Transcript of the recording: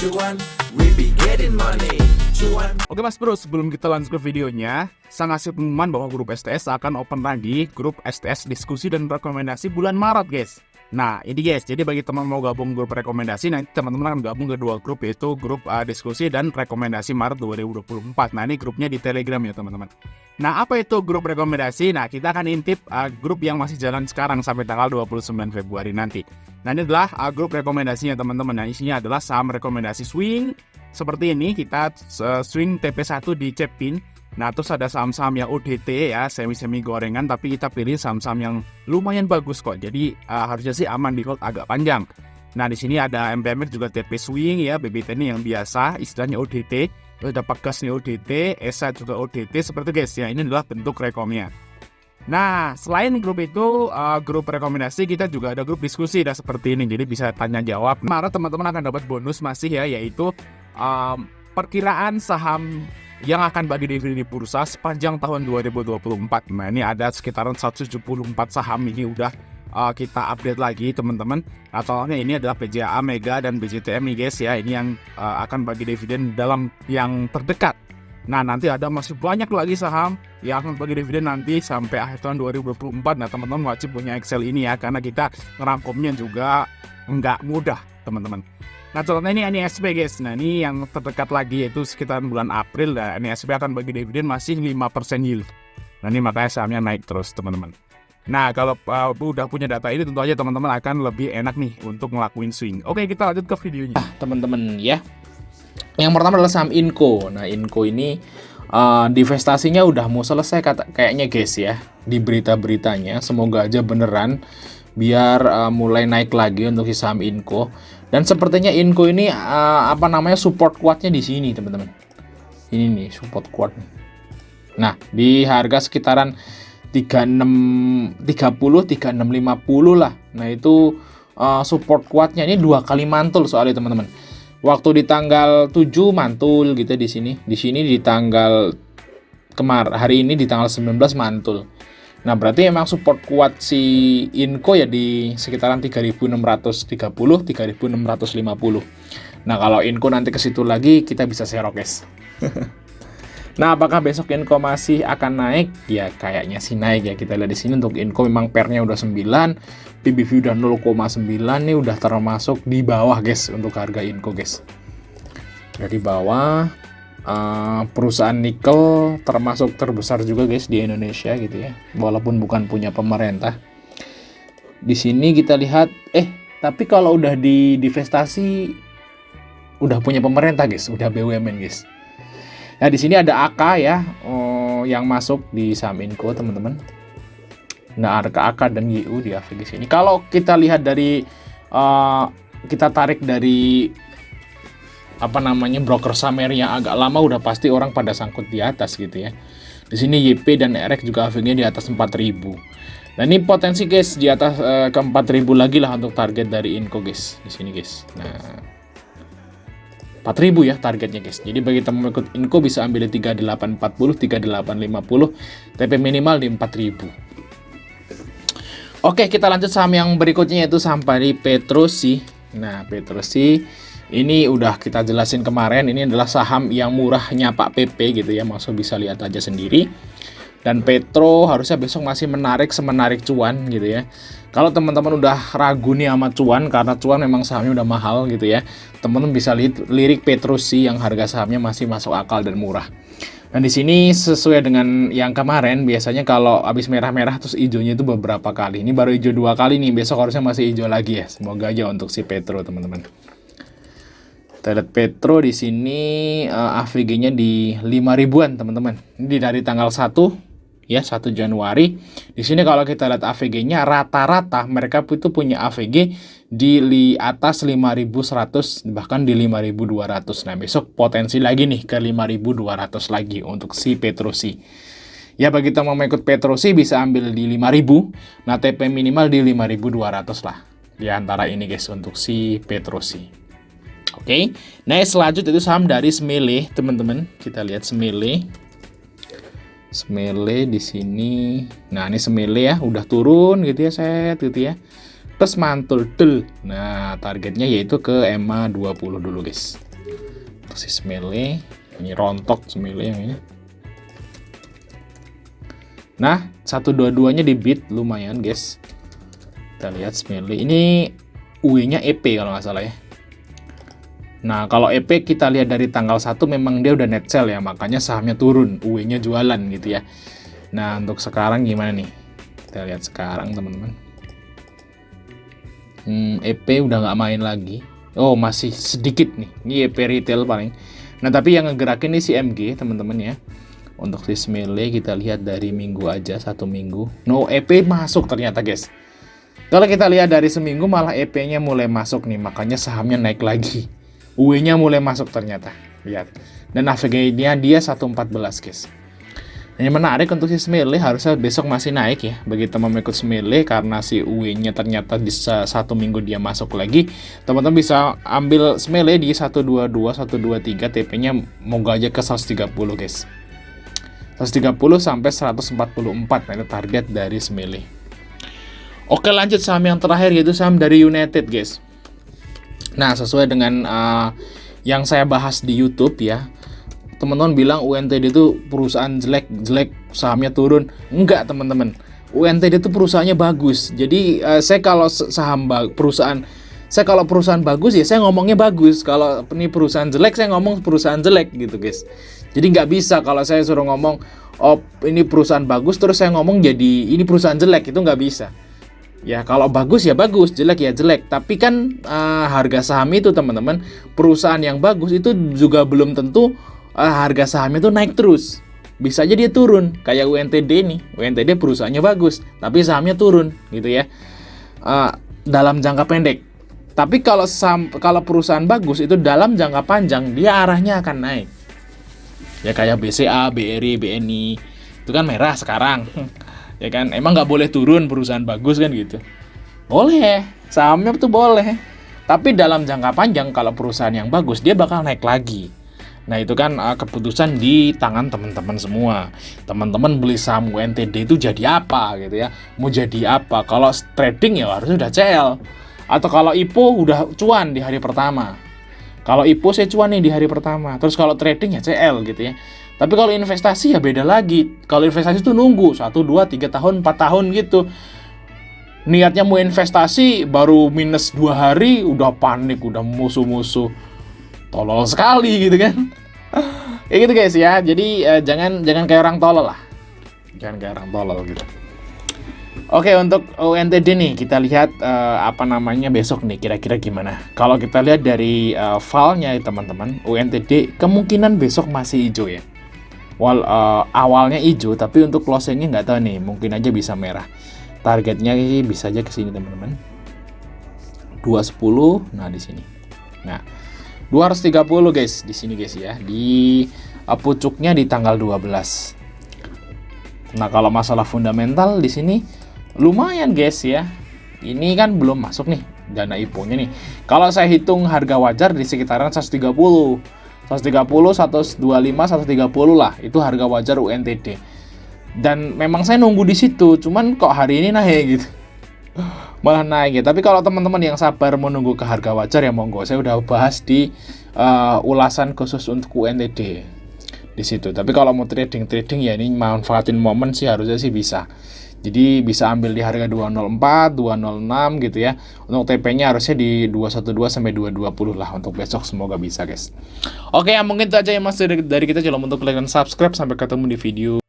cuan, we be getting money. Cuan. Oke Mas Bro, sebelum kita lanjut ke videonya, saya ngasih pengumuman bahwa grup STS akan open lagi grup STS diskusi dan rekomendasi bulan Maret guys. Nah ini guys, jadi bagi teman mau gabung grup rekomendasi, nanti teman-teman akan gabung ke dua grup, yaitu grup diskusi dan rekomendasi Maret 2024. Nah ini grupnya di Telegram ya teman-teman. Nah apa itu grup rekomendasi? Nah kita akan intip grup yang masih jalan sekarang sampai tanggal 29 Februari nanti. Nah ini adalah grup rekomendasinya teman-teman. Nah isinya adalah saham rekomendasi swing seperti ini, kita swing TP1 di Cepin. Nah terus ada saham-saham yang ODT ya, semi-semi gorengan, tapi kita pilih saham-saham yang lumayan bagus kok. Jadi harusnya sih aman di hold agak panjang. Nah di sini ada MPMX juga TP swing ya, BBT ini yang biasa istilahnya ODT. Terus ada Pegas nih ODT, ESA juga ODT seperti guys ya. Ini adalah bentuk rekomnya. Nah selain grup itu, grup rekomendasi, kita juga ada grup diskusi dah seperti ini. Jadi bisa tanya jawab. Maret teman-teman akan dapat bonus masih ya, yaitu perkiraan saham yang akan bagi dividen di bursa sepanjang tahun 2024. Nah ini ada sekitaran 174 saham ini udah kita update lagi teman-teman. Ataunya ini adalah PJA, Mega, dan BJTM nih guys ya. Ini yang akan bagi dividen dalam yang terdekat. Nah nanti ada masih banyak lagi saham yang akan bagi dividen nanti sampai akhir tahun 2024. Nah teman-teman wajib punya Excel ini ya, karena kita ngerangkumnya juga nggak mudah teman-teman. Nah contohnya ini NISP guys. Nah ini yang terdekat lagi, yaitu sekitar bulan April. Nah NISP akan bagi dividen masih 5% yield. Nah ini makanya sahamnya naik terus teman-teman. Nah kalau udah punya data ini, tentu aja teman-teman akan lebih enak nih untuk ngelakuin swing. Oke kita lanjut ke videonya teman-teman ya. Yang pertama adalah saham Inco. Nah Inco ini divestasinya udah mau selesai kayaknya guys ya, di berita-beritanya. Semoga aja beneran biar mulai naik lagi untuk si saham Inco. Dan sepertinya Inco ini support kuatnya di sini teman-teman. Ini nih support kuat. Nah di harga sekitaran 3650 lah. Nah itu support kuatnya ini 2 kali mantul soalnya teman-teman. Waktu di tanggal 7 mantul gitu di sini. Di sini di tanggal hari ini di tanggal 19 mantul. Nah berarti emang support kuat si Inco ya di sekitaran 3630, 3650. Nah kalau Inco nanti ke situ lagi kita bisa serok guys. Nah apakah besok Inco masih akan naik? Ya kayaknya sih naik ya. Kita lihat di sini untuk Inco memang pairnya udah 9, PBV udah 0,9 nih, udah termasuk di bawah guys untuk harga Inco guys. Dari bawah. Perusahaan nikel termasuk terbesar juga guys di Indonesia gitu ya, walaupun bukan punya pemerintah. Di sini kita lihat tapi kalau udah di divestasi udah punya pemerintah guys, udah BUMN guys. Nah di sini ada AK ya, yang masuk di saham Inco teman-teman. Nah ada AK dan YU di AVG sini. Kalau kita lihat dari kita tarik dari broker saham yang agak lama, udah pasti orang pada sangkut di atas gitu ya. Di sini YP dan RX juga AVG di atas 4.000. Nah ini potensi guys di atas ke 4.000 lagi lah untuk target dari Inco guys di sini guys. Nah 4.000 ya targetnya guys. Jadi bagi teman ikut Inco bisa ambil di 3840, 3850, TP minimal di 4.000. Oke kita lanjut saham yang berikutnya, yaitu saham dari Petrosi. Nah Petrosi ini udah kita jelasin kemarin, ini adalah saham yang murahnya Pak PP gitu ya, maksud bisa lihat aja sendiri. Dan Petro harusnya besok masih semenarik cuan gitu ya. Kalau teman-teman udah ragu nih sama cuan, karena cuan memang sahamnya udah mahal gitu ya, teman-teman bisa lirik Petrosi yang harga sahamnya masih masuk akal dan murah. Dan di sini sesuai dengan yang kemarin, biasanya kalau habis merah-merah terus hijaunya itu beberapa kali. Ini baru hijau 2 kali nih, besok harusnya masih hijau lagi ya. Semoga aja untuk si Petro teman-teman. Kita lihat Petro di sini AVG-nya di 5.000-an teman-teman. Ini dari tanggal 1 ya, 1 Januari. Di sini kalau kita lihat AVG-nya rata-rata mereka itu punya AVG di atas 5.100 bahkan di 5.200. Nah, besok potensi lagi nih ke 5.200 lagi untuk si Petrosi. Ya bagi teman mau ikut Petrosi bisa ambil di 5.000. Nah, TP minimal di 5.200 lah. Di antara ini guys untuk si Petrosi. Oke, nah selanjutnya itu saham dari Smile, teman-teman. Kita lihat Smile di sini. Nah, ini Smile ya, udah turun gitu ya, set gitu ya. Terus mantul del. Nah, targetnya yaitu ke EMA 20 dulu, guys. Untuk si Smile ini rontok Smile yang ini. Nah, 122-nya di bid lumayan, guys. Kita lihat Smile. Ini UE-nya EP kalau nggak salah ya. Nah, kalau EP kita lihat dari tanggal 1 memang dia udah net sell ya, makanya sahamnya turun, UE-nya jualan gitu ya. Nah, untuk sekarang gimana nih? Kita lihat sekarang, teman-teman. EP udah nggak main lagi. Oh, masih sedikit nih. Ini EP retail paling. Nah, tapi yang ngegerakin ini si MG, teman-teman ya. Untuk si Smile kita lihat dari minggu aja, 1 minggu. No, EP masuk ternyata, guys. Kalau kita lihat dari seminggu malah EP-nya mulai masuk nih, makanya sahamnya naik lagi. UE-nya mulai masuk ternyata. Lihat. Dan AVG-nya dia 114, guys. Ini menarik untuk si Smile, harusnya besok masih naik ya bagi teman ikut Smile, karena si UE-nya ternyata di 1 minggu dia masuk lagi. Teman-teman bisa ambil Smile di 122, 123, TP-nya moga aja ke 130, guys. 130 sampai 144, nah itu target dari Smile. Oke, lanjut saham yang terakhir yaitu saham dari United, guys. Nah, sesuai dengan yang saya bahas di YouTube ya. Teman-teman bilang UNTD itu perusahaan jelek, sahamnya turun. Enggak, teman-teman. UNTD itu perusahaannya bagus. Jadi saya kalau kalau perusahaan bagus ya saya ngomongnya bagus. Kalau ini perusahaan jelek saya ngomong perusahaan jelek gitu, guys. Jadi nggak bisa kalau saya suruh ngomong oh ini perusahaan bagus terus saya ngomong jadi ini perusahaan jelek, itu nggak bisa. Ya kalau bagus ya bagus, jelek ya jelek. Tapi kan harga saham itu, teman-teman, perusahaan yang bagus itu juga belum tentu harga sahamnya itu naik terus. Bisa aja dia turun, kayak UNTD nih. UNTD perusahaannya bagus, tapi sahamnya turun gitu ya. Dalam jangka pendek. Tapi kalau perusahaan bagus itu dalam jangka panjang dia arahnya akan naik. Ya kayak BCA, BRI, BNI. Itu kan merah sekarang. Ya kan, emang nggak boleh turun perusahaan bagus kan gitu? Boleh, sahamnya tuh boleh. Tapi dalam jangka panjang kalau perusahaan yang bagus dia bakal naik lagi. Nah itu kan keputusan di tangan teman-teman semua. Teman-teman beli saham UNTD itu jadi apa gitu ya? Mau jadi apa? Kalau trading ya harusnya udah CL. Atau kalau IPO udah cuan di hari pertama. Kalau IPO saya cuan nih di hari pertama. Terus kalau trading ya CL gitu ya. Tapi kalau investasi ya beda lagi. Kalau investasi itu nunggu 1, 2, 3 tahun, 4 tahun gitu. Niatnya mau investasi baru minus 2 hari udah panik, udah musuh-musuh. Tolol sekali gitu kan. Kayak gitu guys ya. Jadi jangan kayak orang tolol lah. Jangan kayak orang tolol gitu. Oke, untuk UNTD nih kita lihat besok nih kira-kira gimana. Kalau kita lihat dari file-nya teman-teman, UNTD kemungkinan besok masih hijau ya. Awalnya hijau, tapi untuk closing-nya nggak tahu nih, mungkin aja bisa merah. Targetnya sih bisa aja ke sini teman-teman. 210, nah di sini. Nah, 230 guys, di sini guys ya. Di pucuknya di tanggal 12. Nah, kalau masalah fundamental di sini lumayan guys ya. Ini kan belum masuk nih dana IPO-nya nih. Kalau saya hitung harga wajar di sekitaran 130. 130, 125, 130 lah. Itu harga wajar UNTD. Dan memang saya nunggu di situ, cuman kok hari ini naik gitu. Malah naik ya. Tapi kalau teman-teman yang sabar menunggu ke harga wajar ya monggo. Saya udah bahas di ulasan khusus untuk UNTD di situ. Tapi kalau mau trading ya ini manfaatin momen sih harusnya sih bisa. Jadi bisa ambil di harga 204, 206 gitu ya. Untuk TP-nya harusnya di 212 sampai 220 lah untuk besok, semoga bisa guys. Oke, ya mungkin itu aja ya Mas dari kita. Jangan lupa untuk like dan subscribe. Sampai ketemu di video